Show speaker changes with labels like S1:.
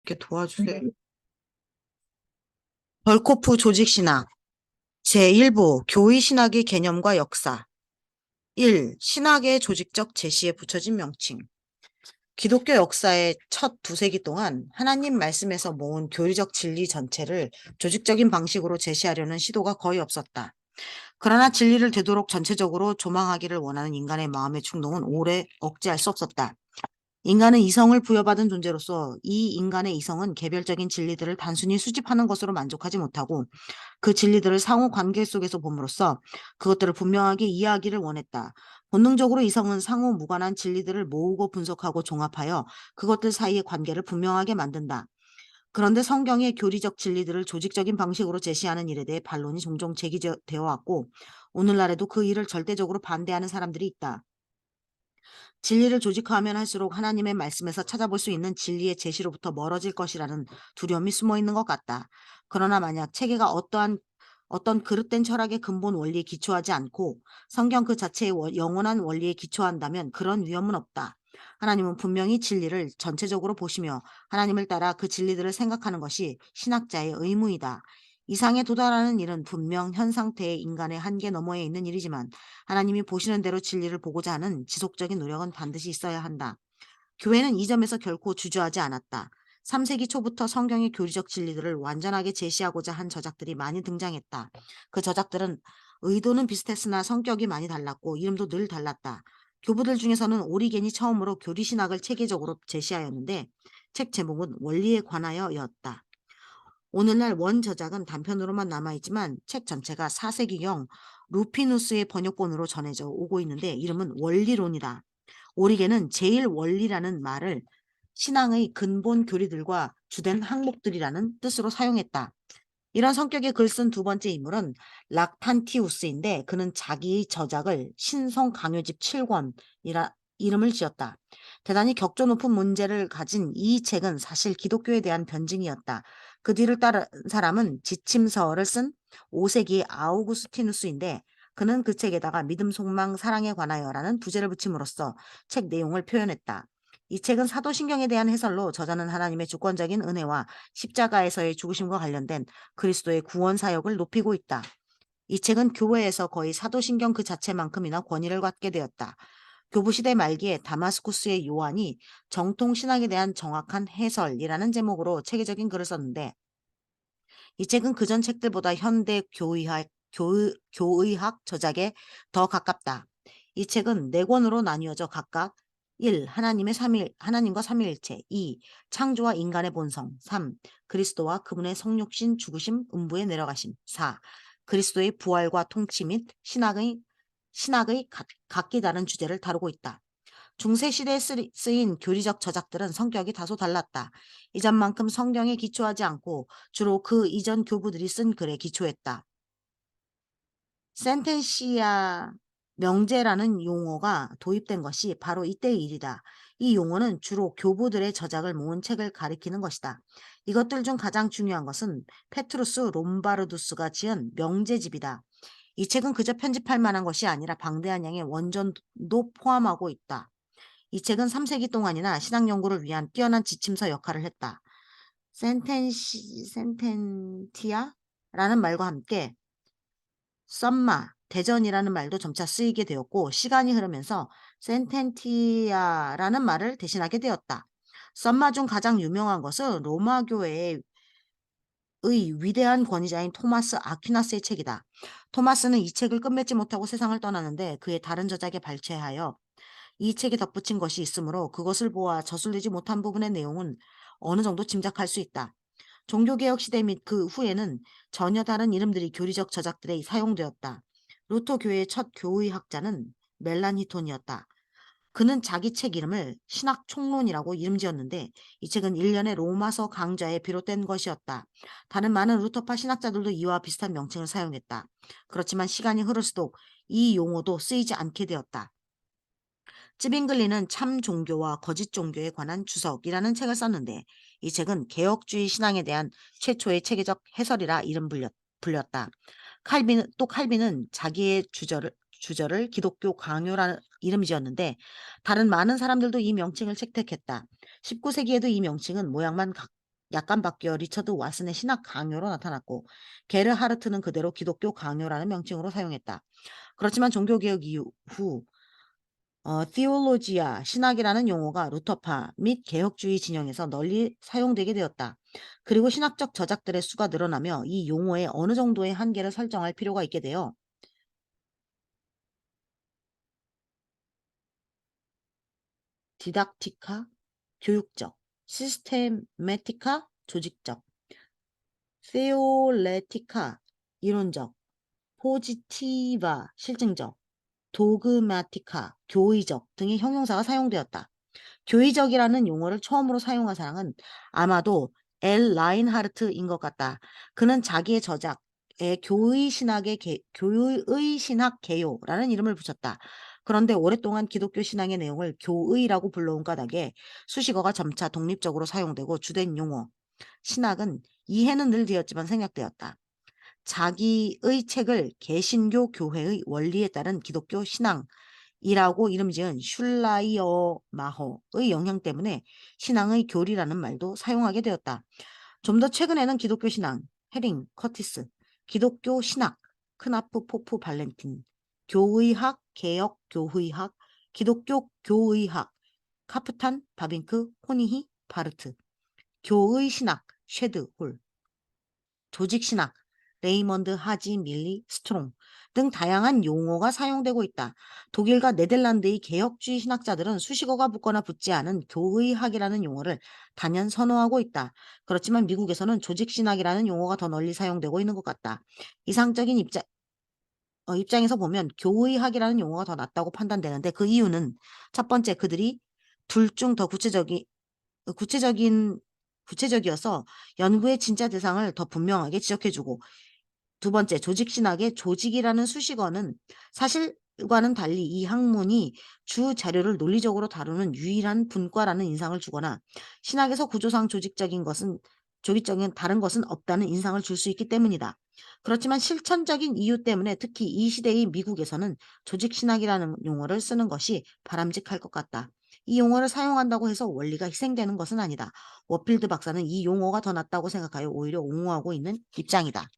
S1: 이렇게 도와주세요. 벌코프 조직신학 제1부 교의신학의 개념과 역사 1. 신학의 조직적 제시에 붙여진 명칭 기독교 역사의 첫 두세기 동안 하나님 말씀에서 모은 교리적 진리 전체를 조직적인 방식으로 제시하려는 시도가 거의 없었다. 그러나 진리를 되도록 전체적으로 조망하기를 원하는 인간의 마음의 충동은 오래 억제할 수 없었다. 인간은 이성을 부여받은 존재로서 이 인간의 이성은 개별적인 진리들을 단순히 수집하는 것으로 만족하지 못하고 그 진리들을 상호 관계 속에서 봄으로써 그것들을 분명하게 이해하기를 원했다. 본능적으로 이성은 상호 무관한 진리들을 모으고 분석하고 종합하여 그것들 사이의 관계를 분명하게 만든다. 그런데 성경의 교리적 진리들을 조직적인 방식으로 제시하는 일에 대해 반론이 종종 제기되어 왔고 오늘날에도 그 일을 절대적으로 반대하는 사람들이 있다. 진리를 조직화하면 할수록 하나님의 말씀에서 찾아볼 수 있는 진리의 제시로부터 멀어질 것이라는 두려움이 숨어 있는 것 같다. 그러나 만약 체계가 어떤 그릇된 철학의 근본 원리에 기초하지 않고 성경 그 자체의 영원한 원리에 기초한다면 그런 위험은 없다. 하나님은 분명히 진리를 전체적으로 보시며 하나님을 따라 그 진리들을 생각하는 것이 신학자의 의무이다. 이상에 도달하는 일은 분명 현 상태의 인간의 한계 너머에 있는 일이지만 하나님이 보시는 대로 진리를 보고자 하는 지속적인 노력은 반드시 있어야 한다. 교회는 이 점에서 결코 주저하지 않았다. 3세기 초부터 성경의 교리적 진리들을 완전하게 제시하고자 한 저작들이 많이 등장했다. 그 저작들은 의도는 비슷했으나 성격이 많이 달랐고 이름도 늘 달랐다. 교부들 중에서는 오리겐이 처음으로 교리신학을 체계적으로 제시하였는데 책 제목은 원리에 관하여였다. 오늘날 원 저작은 단편으로만 남아있지만 책 전체가 4세기경 루피누스의 번역본으로 전해져 오고 있는데 이름은 원리론이다. 오리겐은 제일 원리라는 말을 신앙의 근본 교리들과 주된 항목들이라는 뜻으로 사용했다. 이런 성격의 글 쓴 두 번째 인물은 락탄티우스인데 그는 자기의 저작을 신성 강요집 7권이라 이름을 지었다. 대단히 격조 높은 문제를 가진 이 책은 사실 기독교에 대한 변증이었다. 그 뒤를 따른 사람은 지침서를 쓴 5세기 아우구스티누스인데 그는 그 책에다가 믿음, 속망, 사랑에 관하여라는 부제를 붙임으로써 책 내용을 표현했다. 이 책은 사도신경에 대한 해설로 저자는 하나님의 주권적인 은혜와 십자가에서의 죽으심과 관련된 그리스도의 구원 사역을 높이고 있다. 이 책은 교회에서 거의 사도신경 그 자체만큼이나 권위를 갖게 되었다. 교부시대 말기에 다마스쿠스의 요한이 정통 신학에 대한 정확한 해설이라는 제목으로 체계적인 글을 썼는데 이 책은 그전 책들보다 현대 교의학 저작에 더 가깝다. 이 책은 네 권으로 나뉘어져 각각 1. 하나님과 삼위일체 2. 창조와 인간의 본성 3. 그리스도와 그분의 성육신 죽으심 음부에 내려가심 4. 그리스도의 부활과 통치 및 신학의 각기 다른 주제를 다루고 있다. 중세시대에 쓰인 교리적 저작들은 성격이 다소 달랐다. 이 점만큼 성경에 기초하지 않고 주로 그 이전 교부들이 쓴 글에 기초했다. 센텐시아 명제라는 용어가 도입된 것이 바로 이때의 일이다. 이 용어는 주로 교부들의 저작을 모은 책을 가리키는 것이다. 이것들 중 가장 중요한 것은 페트루스 롬바르두스가 지은 명제집이다. 이 책은 그저 편집할 만한 것이 아니라 방대한 양의 원전도 포함하고 있다. 이 책은 3세기 동안이나 신학 연구를 위한 뛰어난 지침서 역할을 했다. 센텐티아라는 말과 함께 썸마, 대전이라는 말도 점차 쓰이게 되었고 시간이 흐르면서 센텐티아라는 말을 대신하게 되었다. 썸마 중 가장 유명한 것은 로마 교회의 위대한 권위자인 토마스 아퀴나스의 책이다. 토마스는 이 책을 끝맺지 못하고 세상을 떠나는데 그의 다른 저작에 발췌하여 이 책에 덧붙인 것이 있으므로 그것을 보아 저술리지 못한 부분의 내용은 어느 정도 짐작할 수 있다. 종교개혁 시대 및 그 후에는 전혀 다른 이름들이 교리적 저작들에 사용되었다. 루터 교회의 첫 교의학자는 멜란히톤이었다. 그는 자기 책 이름을 신학총론이라고 이름지었는데 이 책은 일련의 로마서 강좌에 비롯된 것이었다. 다른 많은 루터파 신학자들도 이와 비슷한 명칭을 사용했다. 그렇지만 시간이 흐를수록 이 용어도 쓰이지 않게 되었다. 찌빙글리는 참 종교와 거짓 종교에 관한 주석이라는 책을 썼는데 이 책은 개혁주의 신앙에 대한 최초의 체계적 해설이라 불렸다. 칼빈은 자기의 주저를 기독교 강요라는 이름 지었는데 다른 많은 사람들도 이 명칭을 채택했다. 19세기에도 이 명칭은 모양만 약간 바뀌어 리처드 왓슨의 신학 강요로 나타났고 게르하르트는 그대로 기독교 강요라는 명칭으로 사용했다. 그렇지만 종교개혁 이후 theologia, 신학이라는 용어가 루터파 및 개혁주의 진영에서 널리 사용되게 되었다. 그리고 신학적 저작들의 수가 늘어나며 이 용어의 어느 정도의 한계를 설정할 필요가 있게 되어 디닥티카, 교육적, 시스테메티카, 조직적, 세올레티카, 이론적, 포지티바, 실증적, 도그마티카, 교의적 등의 형용사가 사용되었다. 교의적이라는 용어를 처음으로 사용한 사람은 아마도 엘 라인하르트인 것 같다. 그는 자기의 저작에 교의 신학 개요라는 이름을 붙였다. 그런데 오랫동안 기독교 신앙의 내용을 교의라고 불러온 까닭에 수식어가 점차 독립적으로 사용되고 주된 용어 신학은 이해는 늘 되었지만 생략되었다. 자기의 책을 개신교 교회의 원리에 따른 기독교 신앙이라고 이름 지은 슐라이어 마허의 영향 때문에 신앙의 교리라는 말도 사용하게 되었다. 좀 더 최근에는 기독교 신앙, 헤링, 커티스, 기독교 신학, 크나프, 포프, 발렌틴, 교의학, 개혁, 교의학, 기독교 교의학, 카프탄, 바빙크, 호니히, 바르트, 교의 신학, 쉐드, 홀, 조직신학, 레이먼드 하지 밀리 스트롱 등 다양한 용어가 사용되고 있다. 독일과 네덜란드의 개혁주의 신학자들은 수식어가 붙거나 붙지 않은 교의학이라는 용어를 단연 선호하고 있다. 그렇지만 미국에서는 조직신학이라는 용어가 더 널리 사용되고 있는 것 같다. 이상적인 입장에서 보면 교의학이라는 용어가 더 낫다고 판단되는데 그 이유는 첫 번째 그들이 둘 중 더 구체적인 구체적이어서 연구의 진짜 대상을 더 분명하게 지적해주고 두 번째 조직신학의 조직이라는 수식어는 사실과는 달리 이 학문이 주 자료를 논리적으로 다루는 유일한 분과라는 인상을 주거나 신학에서 구조상 조직적인 다른 것은 없다는 인상을 줄 수 있기 때문이다. 그렇지만 실천적인 이유 때문에 특히 이 시대의 미국에서는 조직신학이라는 용어를 쓰는 것이 바람직할 것 같다. 이 용어를 사용한다고 해서 원리가 희생되는 것은 아니다. 워필드 박사는 이 용어가 더 낫다고 생각하여 오히려 옹호하고 있는 입장이다.